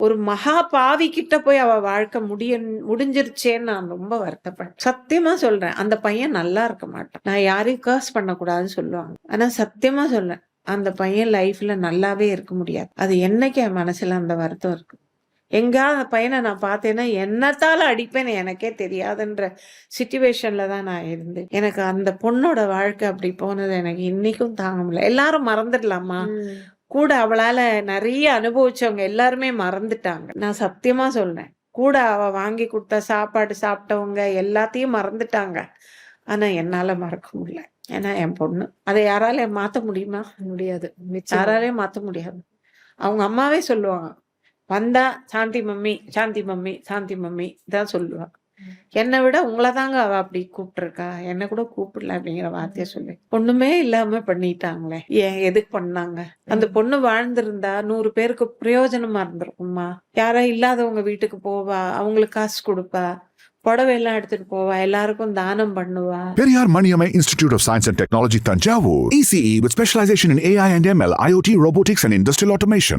ஒரு மகா பாவி கிட்ட போய் அவ வாழ்க்கை முடிஞ்சிருச்சேன்னு நான் ரொம்ப வருத்தப்பட்டேன். சத்தியமா சொல்றேன். அந்த பையன் நல்லா இருக்க மாட்டான். நான் யாரையும் கர்ஸ் பண்ணக்கூடாதுன்னு சொல்லுவாங்க. ஆனா சத்தியமா சொல்றேன். அந்த பையன் லைஃப்ல நல்லாவே இருக்க முடியாது. அது என்னைக்கு என் மனசுல அந்த வருத்தம் இருக்கு. எங்கேயாவது அந்த பையனை நான் பார்த்தேன்னா என்னத்தால அடிப்பேன்னு எனக்கே தெரியாதுன்ற சிச்சுவேஷன்ல தான் நான் இருந்தேன். எனக்கு அந்த பொண்ணோட வாழ்க்கை அப்படி போனது எனக்கு இன்னைக்கும் தாங்க முடியல. எல்லாரும் மறந்துடலாமா? கூட அவளால நிறைய அனுபவிச்சவங்க எல்லாருமே மறந்துட்டாங்க. நான் சத்தியமா சொல்றேன். கூட அவ வாங்கி கொடுத்த சாப்பாடு சாப்பிட்டவங்க எல்லாத்தையும் மறந்துட்டாங்க. ஆனா என்னால மறக்க முடியல. ஏன்னா என் பொண்ணு. அதை யாராலையும் மாத்த முடியுமா? முடியாது. யாராலையும் மாத்த முடியாது. அவங்க அம்மாவே சொல்லுவாங்க. வந்தா சாந்தி மம்மி, சாந்தி மம்மி, சாந்தி மம்மி தான் சொல்லுவா. என்னை விட உங்களை தாங்க அவ அப்படி கூப்பிட்டுருக்கா. என்ன கூட கூப்பிடல அப்படிங்கிற வார்த்தைய சொல்லி ஒண்ணுமே இல்லாம பண்ணிட்டாங்களே. ஏன் எதுக்கு பண்ணாங்க? அந்த பொண்ணு வாழ்ந்திருந்தா 100 பேருக்கு பிரயோஜனமா இருந்திருக்குமா? யாரோ இல்லாதவங்க வீட்டுக்கு போவா, அவங்களுக்கு காசு கொடுப்பா, புடவை எல்லாம் எடுத்துட்டு போவா, எல்லாருக்கும் தானம் பண்ணுவா. Periyar Maniamai Institute of Science and Technology, Tanjavur. ECE with specialization in AI and ML, IoT, robotics and industrial automation.